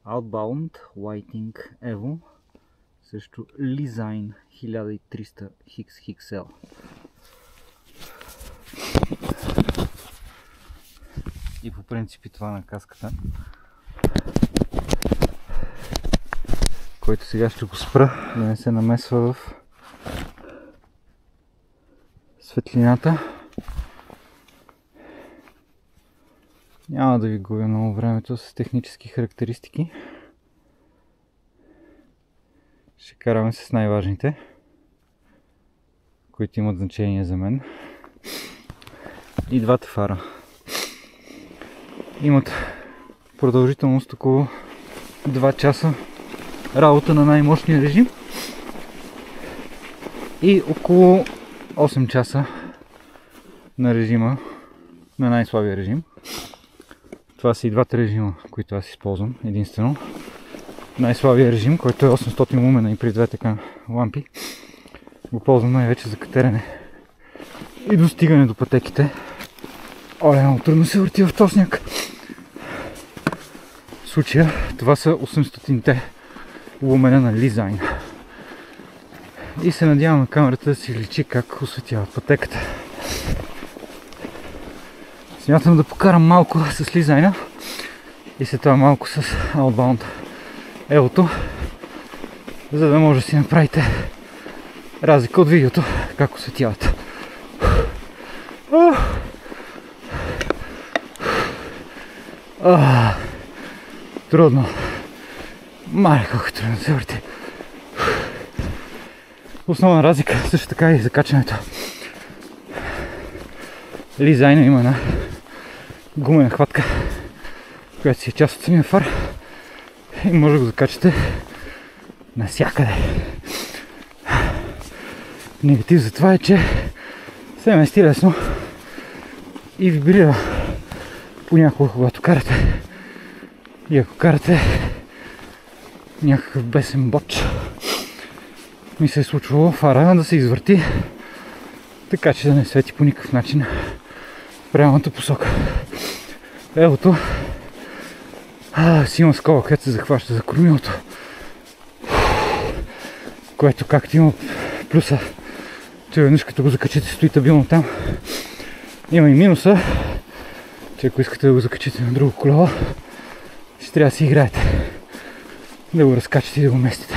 Outbound Lighting Evo срещу Lezyne 1300 XXL. И по принцип това на каската, който сега ще го спра да не се намесва в светлината. Няма да ви губя много времето с технически характеристики. Ще караме с най-важните, които имат значение за мен. И двата фара имат продължителност около 2 часа работа на най-мощния режим и около 8 часа на режима, на най-слабия режим. Това са и двата режима, които аз използвам единствено. Най-слабия режим, който е 800 лумена и при двете лампи, го ползвам най-вече за катерене и достигане до пътеките. Оле, много трудно се върти в този сняг. В случая това са 800-те лумена на Lezyne. И се надявам на камерата да си личи как осветява пътеката. Смятам да покарам малко с Lezyne и след това малко с Outbound Evo-то, за да може да си направите разлика от видеото, как осветяват. Трудно. Мале, колко трудно се върти. Основна разлика също така и за качването. Lezyne има една гумена хватка, която си е част от самия фар и може да го закачате навсякъде. Негатив за това е, че се мести лесно и вибрира понякога, когато карате. И ако карате някакъв бесен боч, ми се е случвало фара да се извърти, така че да не свети по никакъв начин в правилната посока. Евото си има скола, където се захваща за кормилото, което както има плюса, че веднъж като го закачите стои табилно там, има и минуса, че ако искате да го закачите на друго колело, ще трябва да си играете, да го разкачате и да го местите.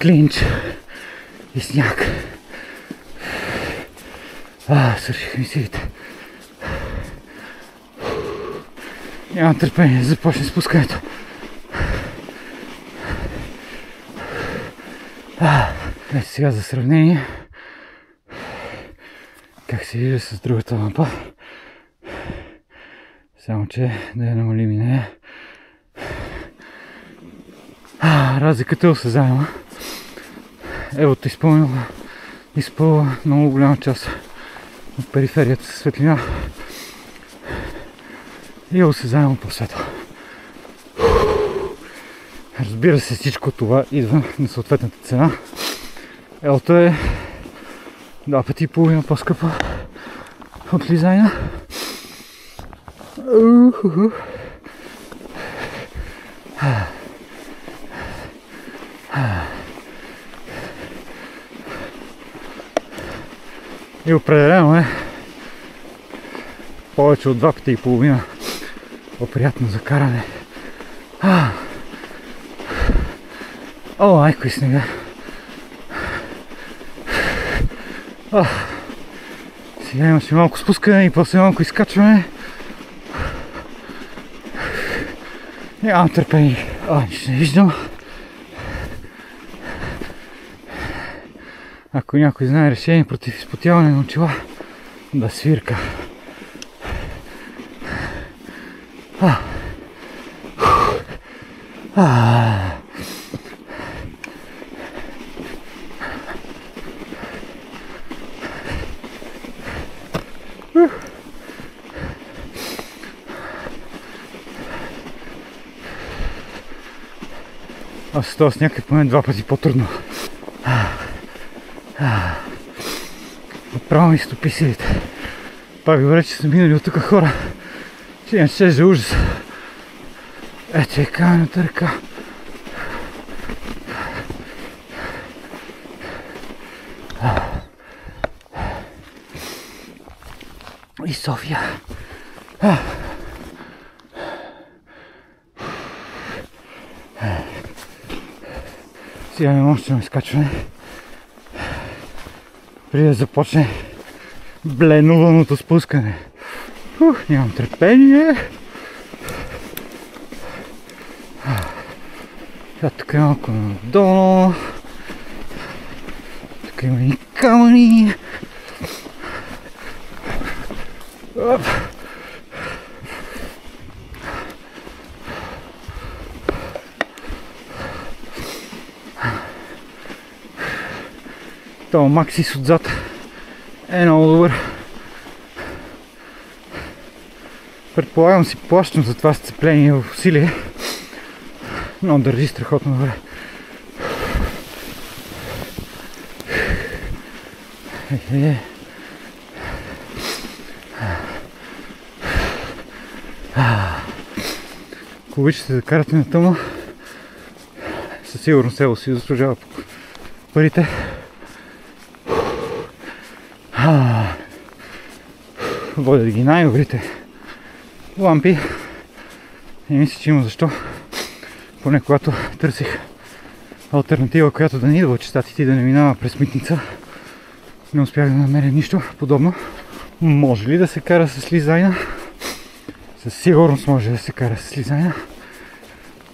Клинч и сняг. Свършиха ми силите. Нямам търпение да започне спускането. Ето сега за сравнение как се вижда с другата лампа. Само че да я намалим и нея. Разликата е осезаема. Евото изпълва много голяма част от периферията със светлина и е осезаемо по-светло. Разбира се, всичко това идва на съответната цена. Евото е 2,5 пъти по-скъпа от Lezyne. И определено е повече от 2,5 пъти по-приятно за каране. Ай, кой снега! Сега имаше малко спускане и после малко изкачване. Нямам търпение. Нищо не виждам. Ако някой знае решение против изпотяване на очила, да свирка. А с този сняг е поне 2 пъти по-трудно. Отправо ми стопи силите. Пак добре, че са минали от тук хора. Че иначе ще за ужас. Ето е каменната ръка. И София. Сега не може да ме изкачване. Преди да започне бленуваното спускане. Нямам търпение. Сега тук е малко надолу. Тук има и камъни. Оп. Това Максис отзад е много добър. Предполагам си плащам за това сцепление в усилие, но държи страхотно добре. Ако обичате да карате на тъмно, със сигурност село си заслужава парите. Водят ги най-добрите лампи и мисля, че има защо. Поне когато търсих алтернатива, която да не идва от Чистатите и да не минава през Митница, не успях да намеря нищо подобно. Може ли да се кара с лизайна? Със сигурност може да се кара с лизайна.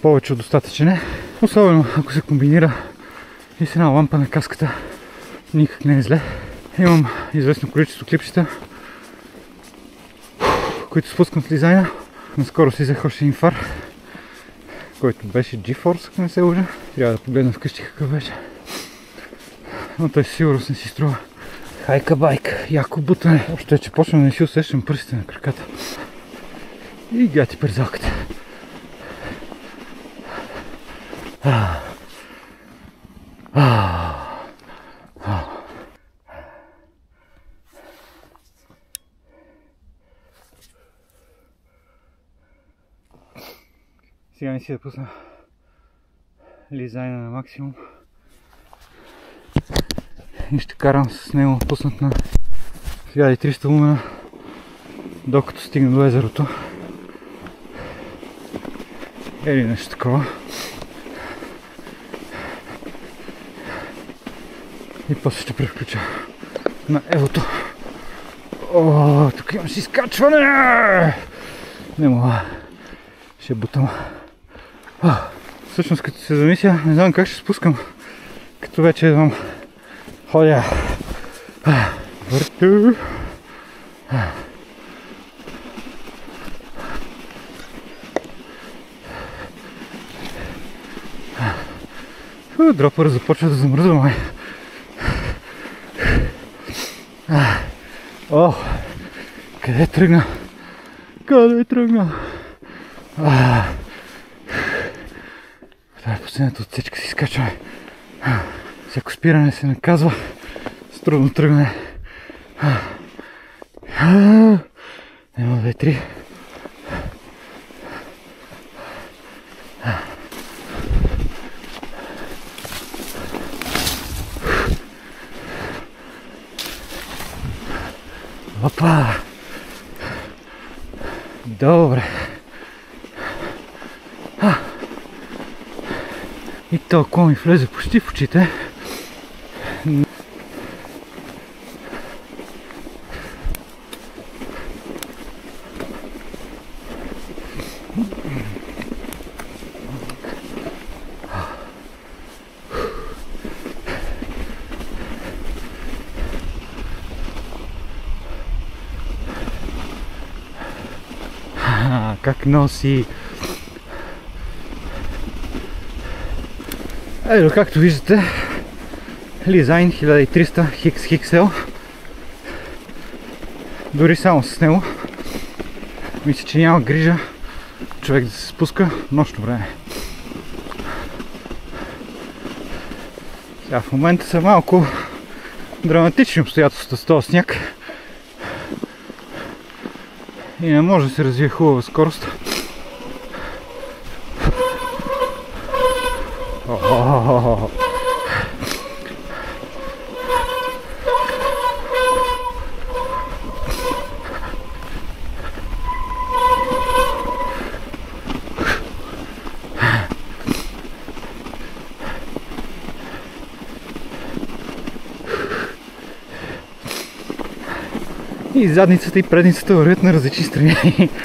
Повече от достатъчен е. Особено ако се комбинира и с една лампа на каската. Никак не е зле. Имам известно количество клипчета, които спускам с лизайна. Наскоро си взех още един фар, който беше GeForce, ако не се лъжа. Трябва да погледна вкъщи какъв беше. Но той сигурно не си струва. Хайка байка, яко бутане. Още е, че почвам да не си усещам пръстите на краката. И гати перзалката. Сега не си да пусна лизайна на максимум и ще карам с него пуснат на 1300 лумена, докато стигна до езерото или нещо такова. И после ще превключа на евото. О, тук имаш изкачване! Не мога. Ще бутам. Всъщност като се замисля, не знам как ще спускам, като вече едвам ходя. Върту. Дропър започва да замръзва май. О, къде тръгна? Къде тръгна? Това е последната отсечка, си скачваме. Всяко спиране се наказва с трудно тръгване. 1, 2, 3. Опа! Добре. И толкова ми влезе почти в очите. Как носи. Ето, както виждате, Лизайн 1300 XXL. Дори само с него. Мисля, че няма грижа човек да се спуска нощно време. Сега в момента са малко драматични обстоятелствата с този сняг. и не може да се развие хубава скорост. И задницата и предницата вървят на различни страни.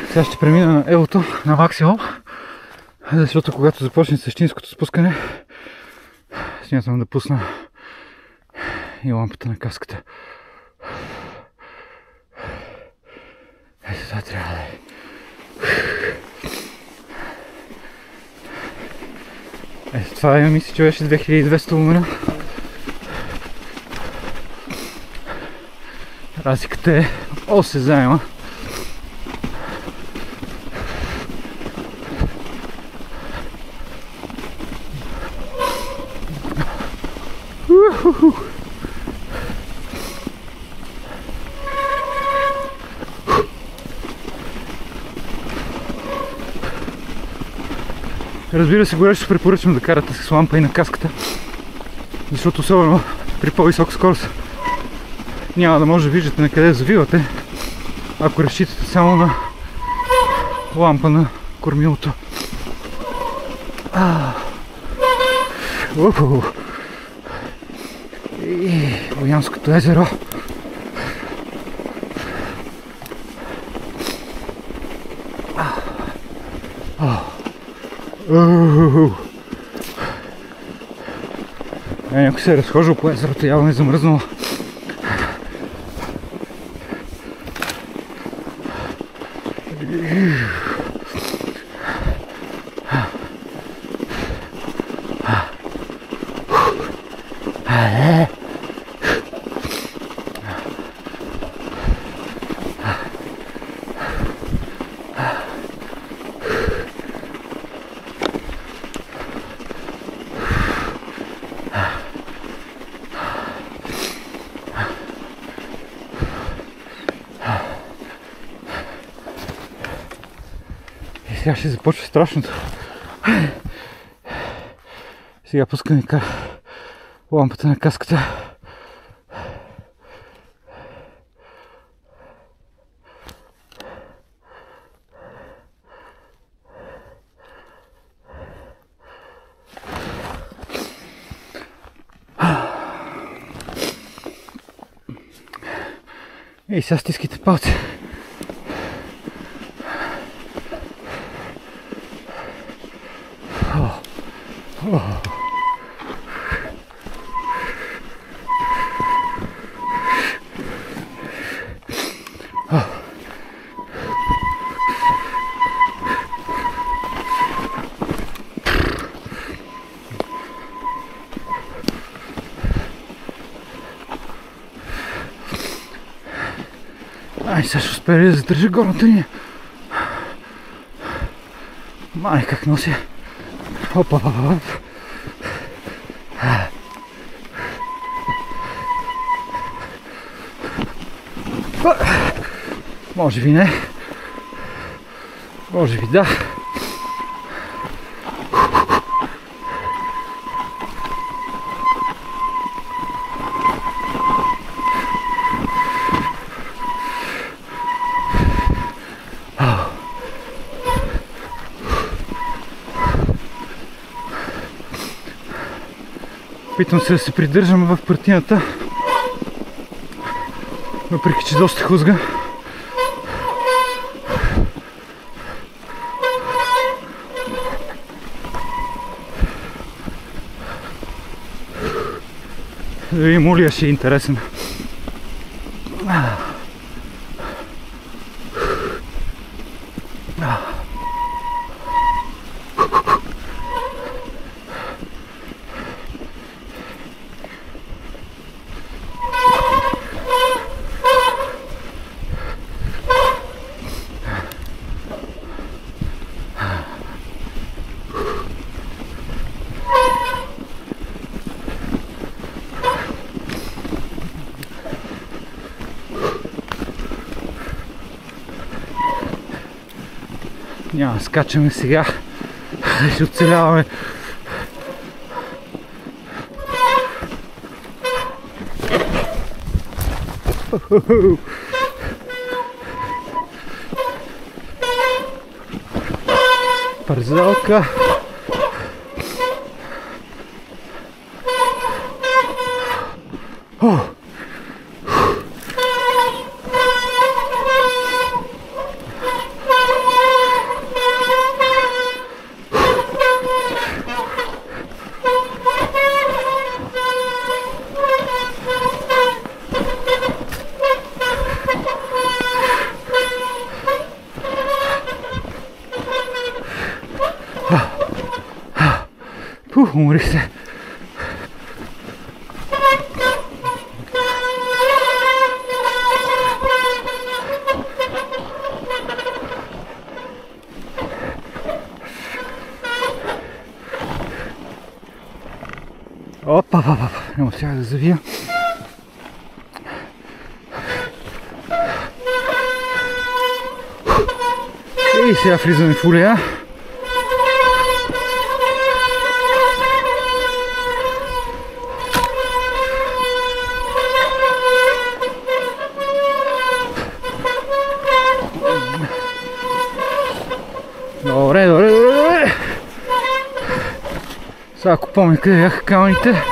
Сега ще премина на елото на максимум, защото когато започне същинското спускане, смятам да пусна и лампата на каската. Ето това трябва да е. Ето това е, мисля, че беше 2200 лумена. Разликата е осезаема. Разбира се, горещо препоръчвам да карате с лампа и на каската, защото особено при по-висока скорост няма да може да виждате на къде завивате, ако разчитате само на лампа на кормилото. И Боянското езеро. Някой се е разхождал по езерото, явно е замръзнало. Сега ще започва страшното. Сега пускаме лампата на каската. И сега стискайте палци. Ай, сега ще успея да задържа горната линия. Май, как носи. Опа, може би не. Може би да. Опитвам се да се придържам в партината, въпреки че доста хлъзга. Да видим, улия ще е интересен. Няма, скачаме сега. Ще оцеляваме. Парзалка. Уморих се. Опа, не успях да завия. И сега влизаме в улея. Добре. Сега ако помня къде бяха камъните.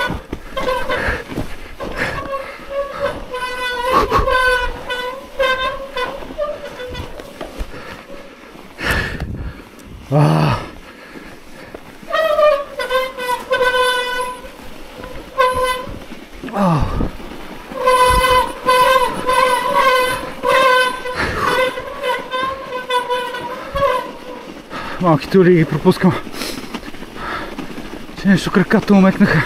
Малките улии ги пропускам, че нещо краката умекнаха.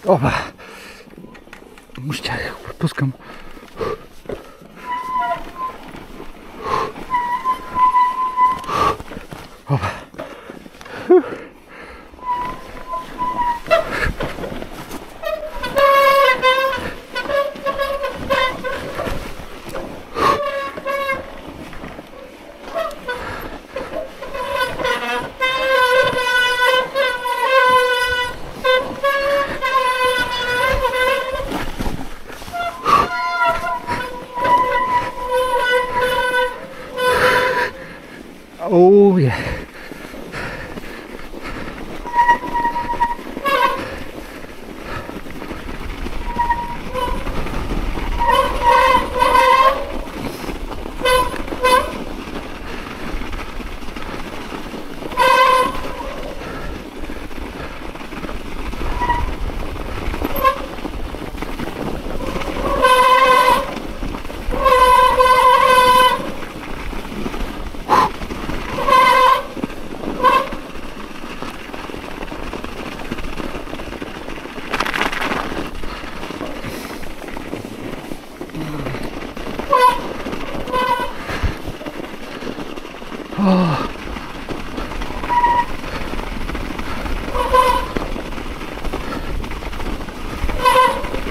Опа! Щях да го пропускам. Опа! Oh yeah.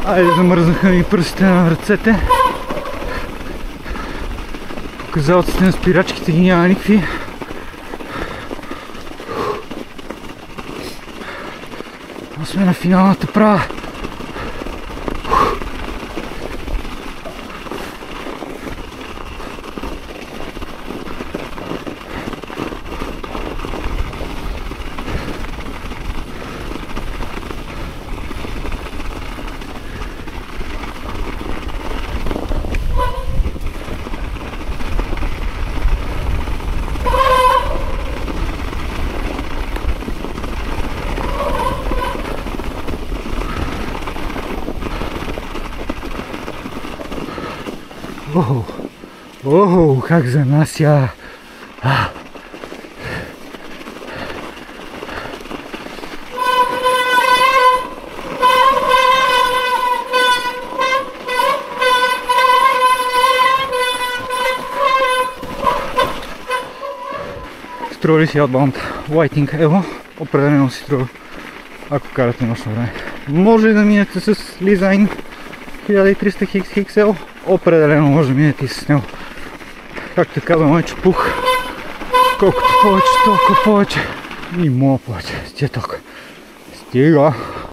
Айде, замръзнаха ми пръстите на ръцете. Показалците на спирачките ги няма никакви. Но сме на финалната права. Охо, как занася! Струва ли си Outbound Whiting Evo? Определено си струва, ако карате нощно време. Може да минете с Leesign 1300 XL, определено може да минете и с него. Както казва майче Пух, колкото повече, толкова повече и мога повече. Стига толкова. Стига!